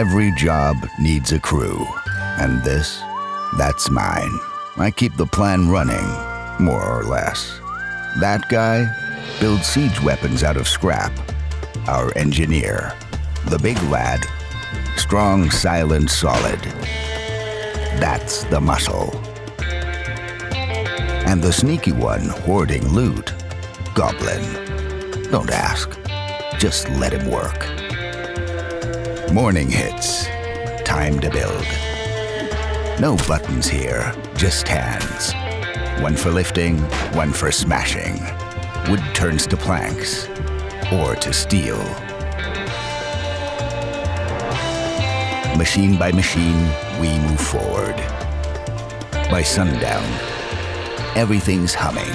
Every job needs a crew, and that's mine. I keep the plan running, more or less. That guy builds siege weapons out of scrap. Our engineer, the big lad, strong, silent, solid. That's the muscle. And the sneaky one hoarding loot, Goblin. Don't ask, just let him work. Morning hits, time to build. No buttons here, just hands. One for lifting, one for smashing. Wood turns to planks, or to steel. Machine by machine, we move forward. By sundown, everything's humming.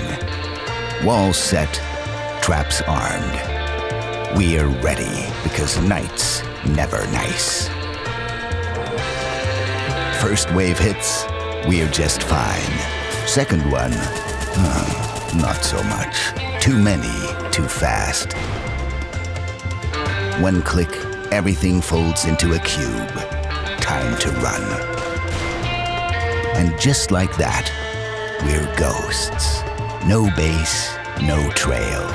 Walls set, traps armed. We are ready because night's never nice. First wave hits, we're just fine. Second one, not so much. Too many, too fast. One click, everything folds into a cube. Time to run. And just like that, we're ghosts. No base, no trail.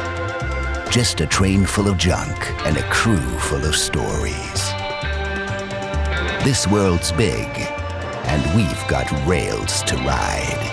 Just a train full of junk and a crew full of stories. This world's big, and we've got rails to ride.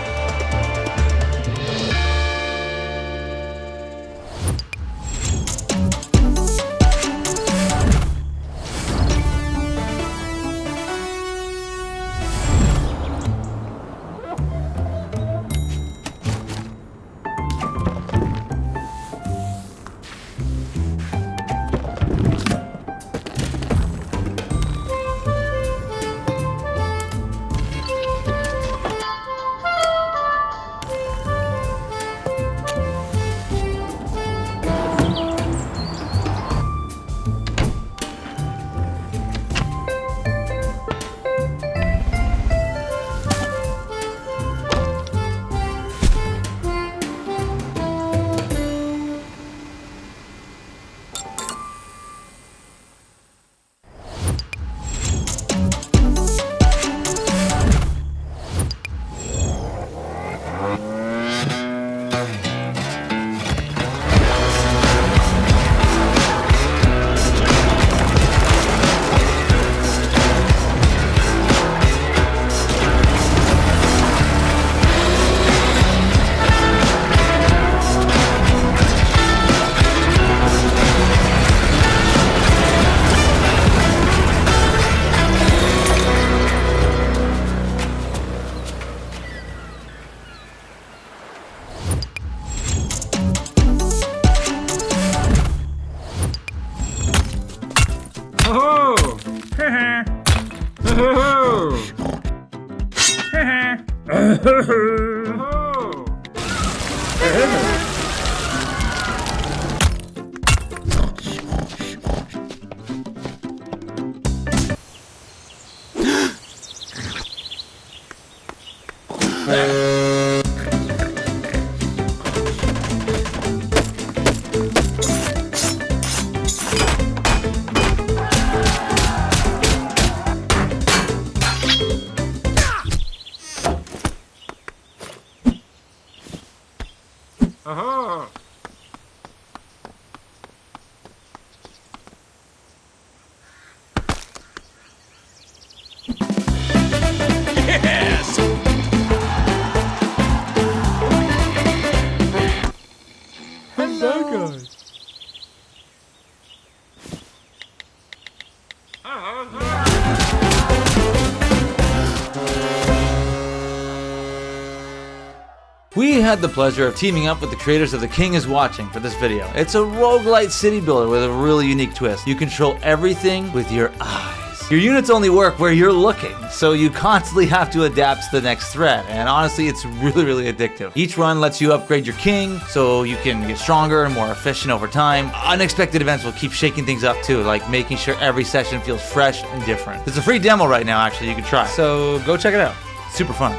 We had the pleasure of teaming up with the creators of The King is Watching for this video. It's a roguelite city builder with a really unique twist. You control everything with your eyes. Your units only work where you're looking, so you constantly have to adapt to the next threat, and honestly, it's really addictive. Each run lets you upgrade your king, so you can get stronger and more efficient over time. Unexpected events will keep shaking things up too, like making sure every session feels fresh and different. There's a free demo right now, actually, you can try, so go check it out. Super fun.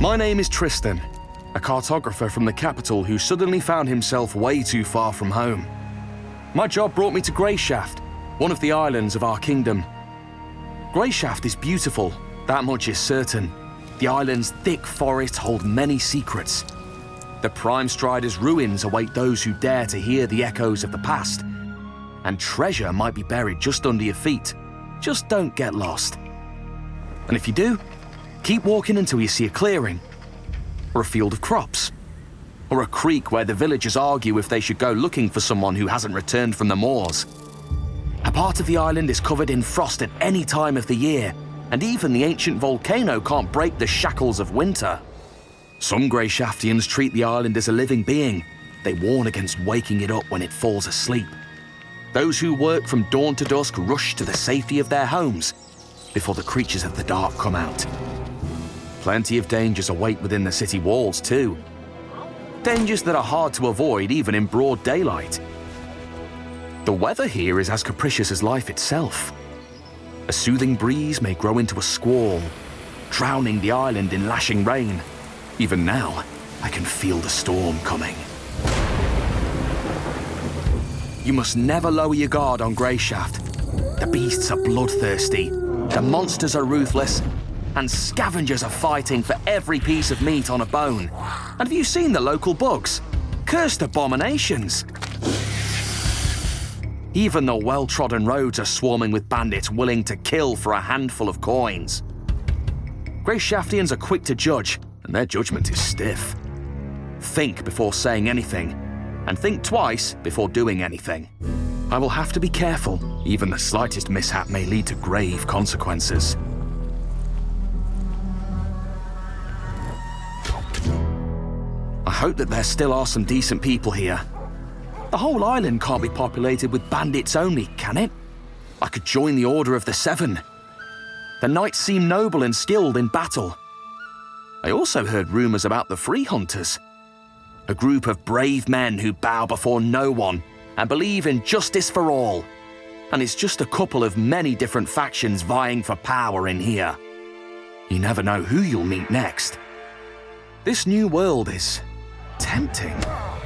My name is Tristan. a cartographer from the capital who suddenly found himself way too far from home. My job brought me to Greyshaft, one of the islands of our kingdom. Greyshaft is beautiful, that much is certain. The island's thick forests hold many secrets. The Prime Strider's ruins await those who dare to hear the echoes of the past. And treasure might be buried just under your feet. Just don't get lost. And if you do, keep walking until you see a clearing, or a field of crops, or a creek where the villagers argue if they should go looking for someone who hasn't returned from the moors. A part of the island is covered in frost at any time of the year, and even the ancient volcano can't break the shackles of winter. Some Greyshaftians treat the island as a living being. They warn against waking it up when it falls asleep. Those who work from dawn to dusk rush to the safety of their homes before the creatures of the dark come out. Plenty of dangers await within the city walls too. Dangers that are hard to avoid even in broad daylight. The weather here is as capricious as life itself. A soothing breeze may grow into a squall, drowning the island in lashing rain. Even now, I can feel the storm coming. You must never lower your guard on Greyshaft. The beasts are bloodthirsty, the monsters are ruthless, and scavengers are fighting for every piece of meat on a bone. And have you seen the local bugs? Cursed abominations! Even the well-trodden roads are swarming with bandits willing to kill for a handful of coins. Greyshaftians are quick to judge, and their judgment is stiff. Think before saying anything, and think twice before doing anything. I will have to be careful. Even the slightest mishap may lead to grave consequences. I hope that there still are some decent people here. The whole island can't be populated with bandits only, can it? I could join the Order of the Seven. The knights seem noble and skilled in battle. I also heard rumors about the Free Hunters, a group of brave men who bow before no one and believe in justice for all. And it's just a couple of many different factions vying for power in here. You never know who you'll meet next. This new world is tempting,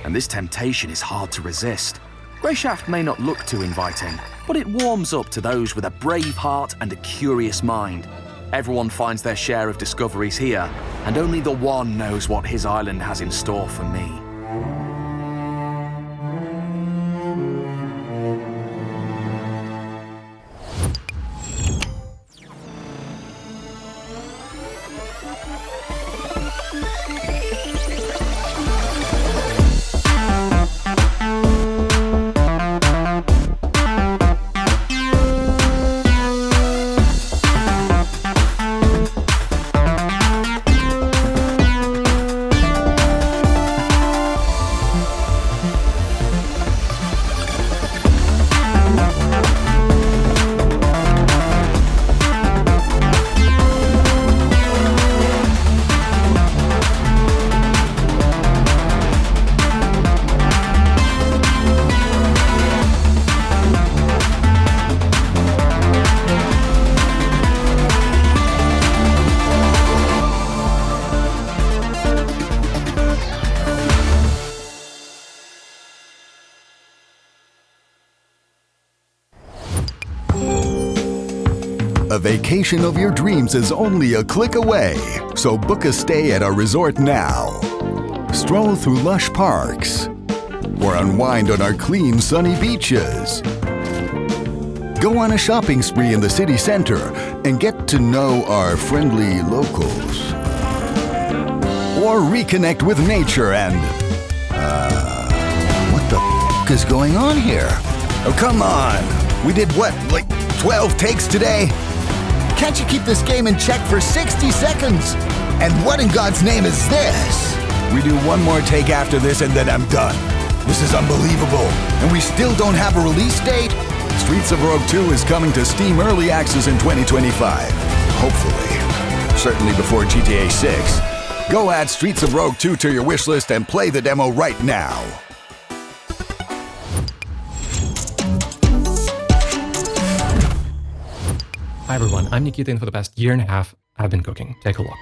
and this temptation is hard to resist. Greyshaft may not look too inviting, but it warms up to those with a brave heart and a curious mind. Everyone finds their share of discoveries here, and only the one knows what his island has in store for me. A vacation of your dreams is only a click away, so book a stay at our resort now. Stroll through lush parks, or unwind on our clean, sunny beaches. Go on a shopping spree in the city center and get to know our friendly locals. Or reconnect with nature and... what the f*** is going on here? Oh, come on! We did what, like 12 takes today? Can't you keep this game in check for 60 seconds? And what in God's name is this? We do one more take after this and then I'm done. This is unbelievable. And we still don't have a release date? Streets of Rogue 2 is coming to Steam Early Access in 2025. Hopefully. Certainly before GTA 6. Go add Streets of Rogue 2 to your wishlist and play the demo right now. Hi everyone, I'm Nikita, and for the past year and a half, I've been cooking. Take a look.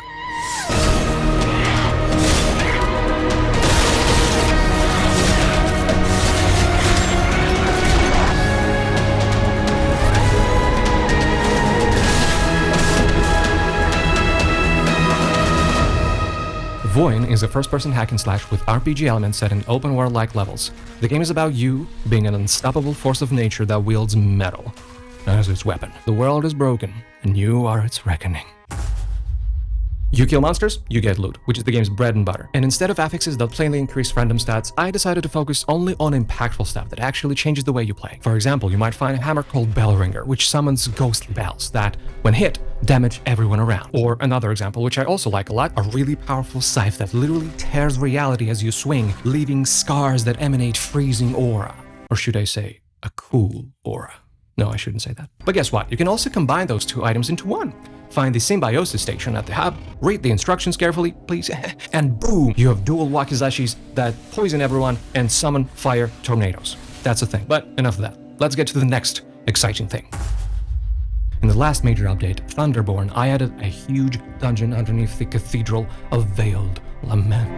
Voin is a first-person hack-and-slash with RPG elements set in open-world-like levels. The game is about you being an unstoppable force of nature that wields metal as its weapon. The world is broken, and you are its reckoning. You kill monsters, you get loot, which is the game's bread and butter. And instead of affixes that plainly increase random stats, I decided to focus only on impactful stuff that actually changes the way you play. For example, you might find a hammer called Bellringer, which summons ghostly bells that, when hit, damage everyone around. Or another example, which I also like a lot, a really powerful scythe that literally tears reality as you swing, leaving scars that emanate freezing aura. Or should I say, a cool aura. No, I shouldn't say that. But guess what? You can also combine those two items into one. Find the symbiosis station at the hub, read the instructions carefully, please, and boom, you have dual wakizashis that poison everyone and summon fire tornadoes. That's a thing, but enough of that. Let's get to the next exciting thing. In the last major update, Thunderborn, I added a huge dungeon underneath the Cathedral of Veiled Lament.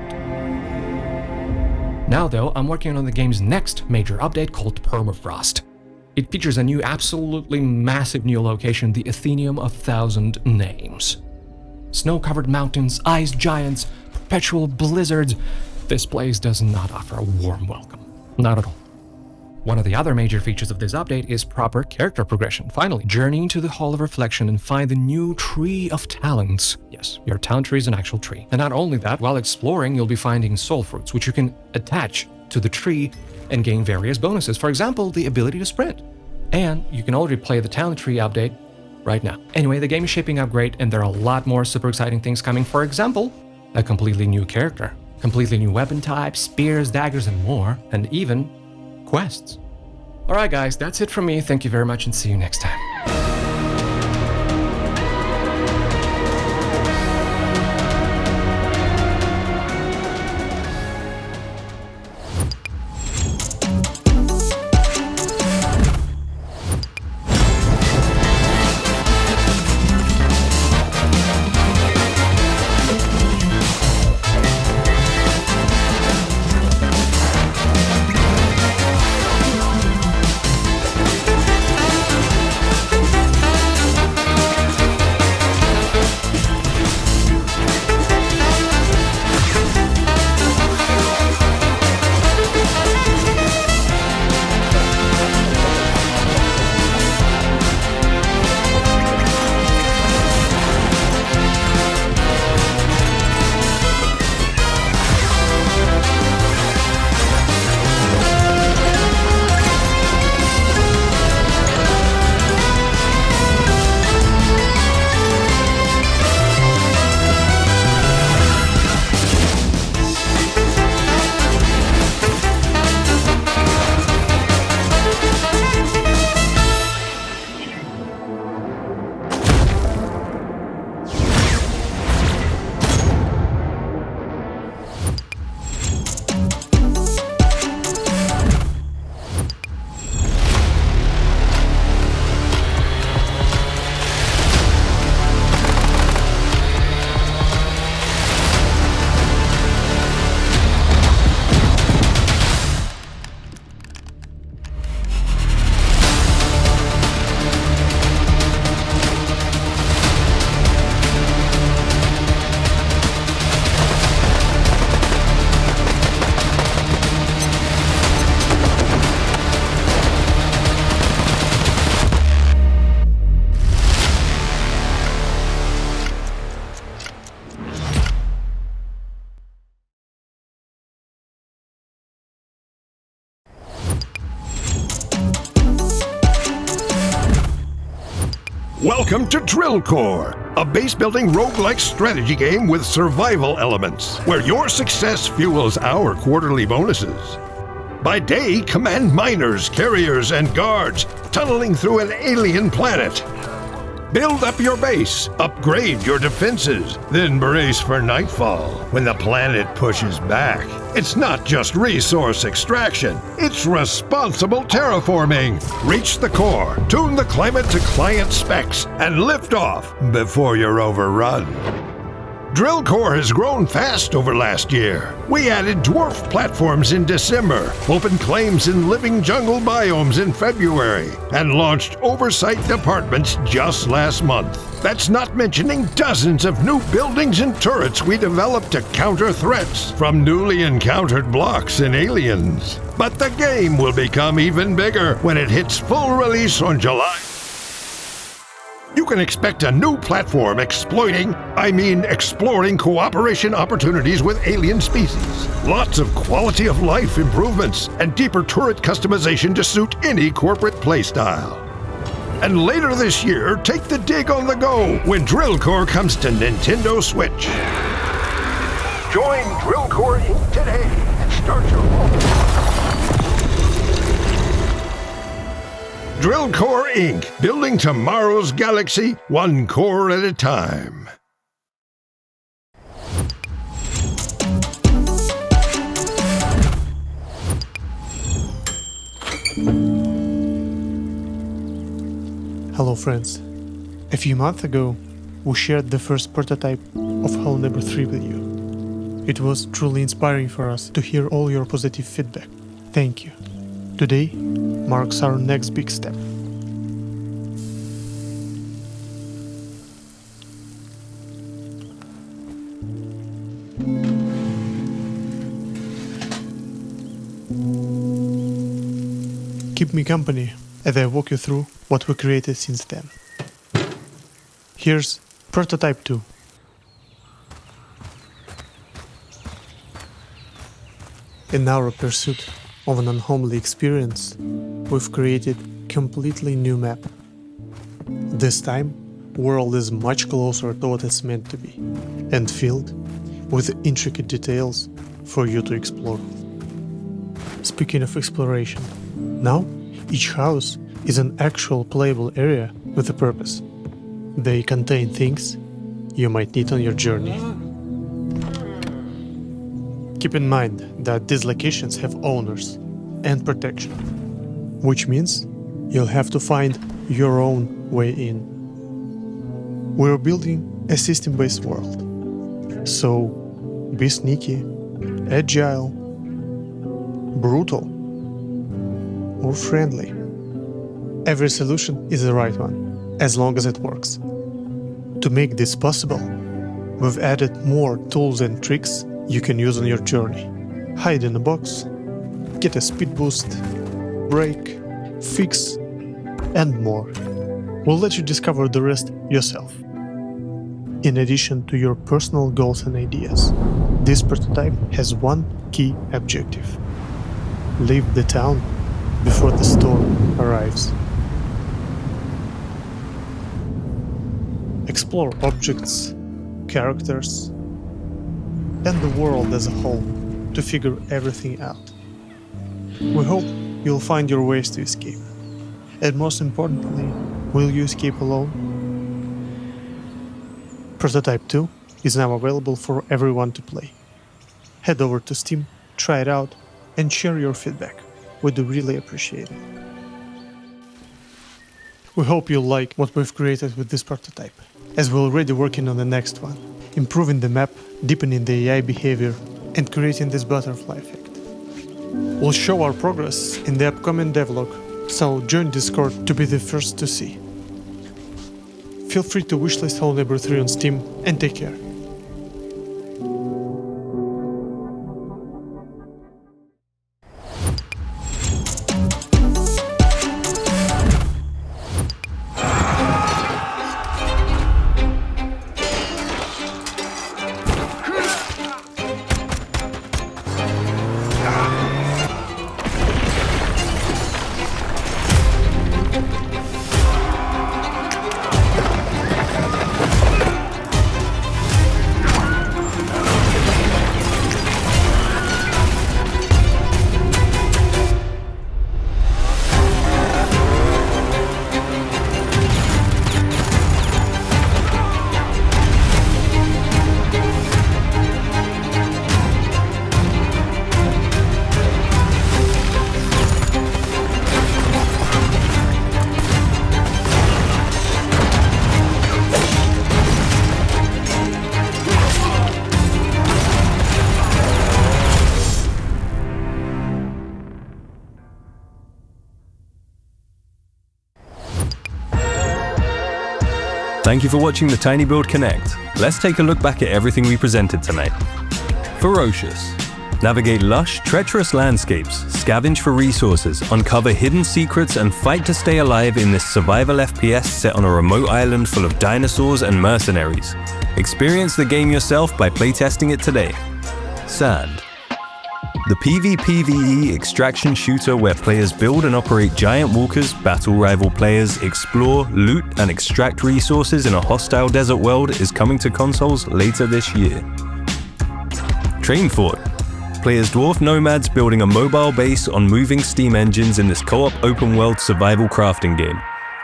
Now though, I'm working on the game's next major update called Permafrost. It features a new, absolutely massive new location, the Athenium of Thousand Names. Snow-covered mountains, ice giants, perpetual blizzards. This place does not offer a warm welcome. Not at all. One of the other major features of this update is proper character progression. Finally, journey into the Hall of Reflection and find the new Tree of Talents. Yes, your talent tree is an actual tree. And not only that, while exploring, you'll be finding soul fruits, which you can attach to the tree and gain various bonuses. For example, the ability to sprint. And you can already play the talent tree update right now. Anyway, the game is shaping up great, and there are a lot more super exciting things coming. For example, a completely new character, completely new weapon types, spears, daggers, and more, and even quests. Alright guys, that's it from me. Thank you very much and see you next time. Welcome to Drill Core, a base-building roguelike strategy game with survival elements, where your success fuels our quarterly bonuses. By day, command miners, carriers, and guards, tunneling through an alien planet. Build up your base, upgrade your defenses, then brace for nightfall, when the planet pushes back. It's not just resource extraction, it's responsible terraforming. Reach the core, tune the climate to client specs, and lift off before you're overrun. Drillcore has grown fast over last year. We added dwarf platforms in December, opened claims in living jungle biomes in February, and launched oversight departments just last month. That's not mentioning dozens of new buildings and turrets we developed to counter threats from newly encountered blocks and aliens. But the game will become even bigger when it hits full release on July. You can expect a new platform exploring cooperation opportunities with alien species. Lots of quality of life improvements and deeper turret customization to suit any corporate playstyle. And later this year, take the dig on the go when Drillcore comes to Nintendo Switch. Join Drillcore Inc. today and start your own. Drillcore Inc., building tomorrow's galaxy one core at a time. Hello friends. A few months ago, we shared the first prototype of Hollow Neighbor 3 with you. It was truly inspiring for us to hear all your positive feedback. Thank you. Today marks our next big step. Keep me company as I walk you through what we created since then. Here's Prototype 2. In our pursuit of an unhomely experience, we've created a completely new map. This time, world is much closer to what it's meant to be, and filled with intricate details for you to explore. Speaking of exploration, now each house is an actual playable area with a purpose. They contain things you might need on your journey. Keep in mind that these locations have owners and protection, which means you'll have to find your own way in. We're building a system-based world, so be sneaky, agile, brutal, or friendly. Every solution is the right one, as long as it works. To make this possible, we've added more tools and tricks you can use on your journey. Hide in a box, get a speed boost, break, fix, and more. We'll let you discover the rest yourself. In addition to your personal goals and ideas, this prototype has one key objective: leave the town before the storm arrives. Explore objects, characters, and the world as a whole to figure everything out. We hope you'll find your ways to escape. And most importantly, will you escape alone? Prototype 2 is now available for everyone to play. Head over to Steam, try it out, and share your feedback. We'd really appreciate it. We hope you'll like what we've created with this prototype, as we're already working on the next one, improving the map, deepening the AI behavior, and creating this butterfly effect. We'll show our progress in the upcoming devlog, so join Discord to be the first to see. Feel free to wishlist Hollow Neighbor 3 on Steam, and take care. Thank you for watching the tinyBuild Connect. Let's take a look back at everything we presented tonight. Ferocious. Navigate lush, treacherous landscapes, scavenge for resources, uncover hidden secrets, and fight to stay alive in this survival FPS set on a remote island full of dinosaurs and mercenaries. Experience the game yourself by playtesting it today. Sand. The PvPvE extraction shooter where players build and operate giant walkers, battle rival players, explore, loot, and extract resources in a hostile desert world is coming to consoles later this year. Train Fort. Players dwarf nomads building a mobile base on moving steam engines in this co-op open-world survival crafting game.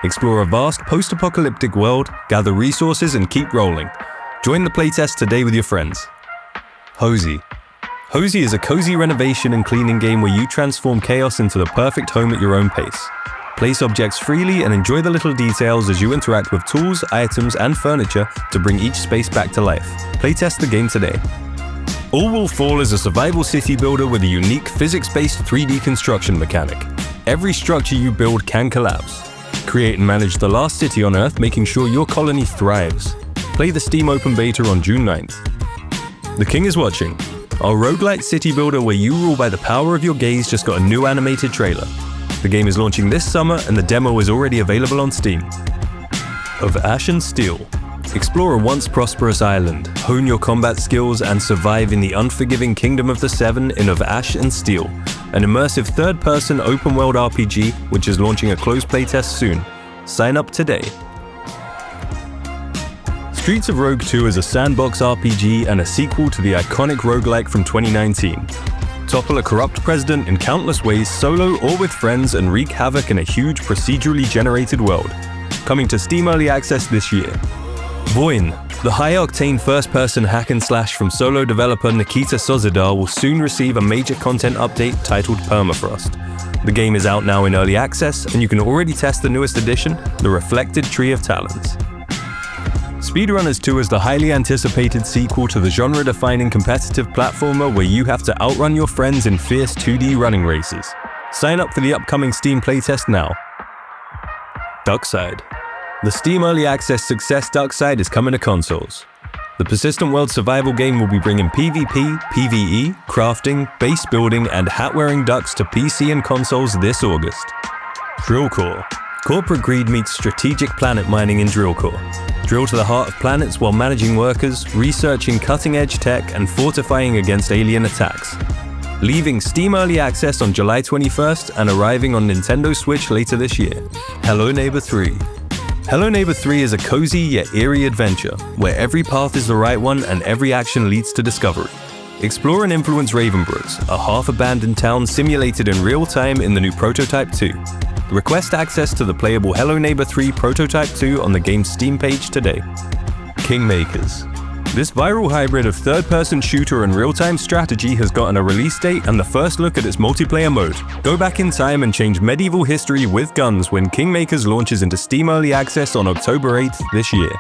Explore a vast post-apocalyptic world, gather resources, and keep rolling. Join the playtest today with your friends. Hosey. Hosey is a cozy renovation and cleaning game where you transform chaos into the perfect home at your own pace. Place objects freely and enjoy the little details as you interact with tools, items, and furniture to bring each space back to life. Playtest the game today. All Will Fall is a survival city builder with a unique physics-based 3D construction mechanic. Every structure you build can collapse. Create and manage the last city on Earth, making sure your colony thrives. Play the Steam Open Beta on June 9th. The King is Watching. Our roguelite city builder where you rule by the power of your gaze just got a new animated trailer. The game is launching this summer and the demo is already available on Steam. Of Ash and Steel. Explore a once prosperous island, hone your combat skills, and survive in the unforgiving Kingdom of the Seven in Of Ash and Steel, an immersive third-person open-world RPG which is launching a closed playtest soon. Sign up today. Streets of Rogue 2 is a sandbox RPG and a sequel to the iconic roguelike from 2019. Topple a corrupt president in countless ways solo or with friends and wreak havoc in a huge procedurally generated world. Coming to Steam Early Access this year. Voin, the high-octane first-person hack-and-slash from solo developer Nikita Sozidar will soon receive a major content update titled Permafrost. The game is out now in Early Access, and you can already test the newest edition, the Reflected Tree of Talons. Speedrunners 2 is the highly anticipated sequel to the genre-defining competitive platformer where you have to outrun your friends in fierce 2D running races. Sign up for the upcoming Steam playtest now. Duckside. The Steam Early Access success Duckside is coming to consoles. The persistent world survival game will be bringing PvP, PvE, crafting, base building, and hat-wearing ducks to PC and consoles this August. Drillcore. Corporate greed meets strategic planet mining in Drillcore. Drill to the heart of planets while managing workers, researching cutting-edge tech, and fortifying against alien attacks. Leaving Steam Early Access on July 21st and arriving on Nintendo Switch later this year. Hello Neighbor 3. Hello Neighbor 3 is a cozy yet eerie adventure, where every path is the right one and every action leads to discovery. Explore and influence Ravenbrooks, a half-abandoned town simulated in real time in the new Prototype 2. Request access to the playable Hello Neighbor 3 Prototype 2 on the game's Steam page today. Kingmakers. This viral hybrid of third-person shooter and real-time strategy has gotten a release date and the first look at its multiplayer mode. Go back in time and change medieval history with guns when Kingmakers launches into Steam Early Access on October 8th this year.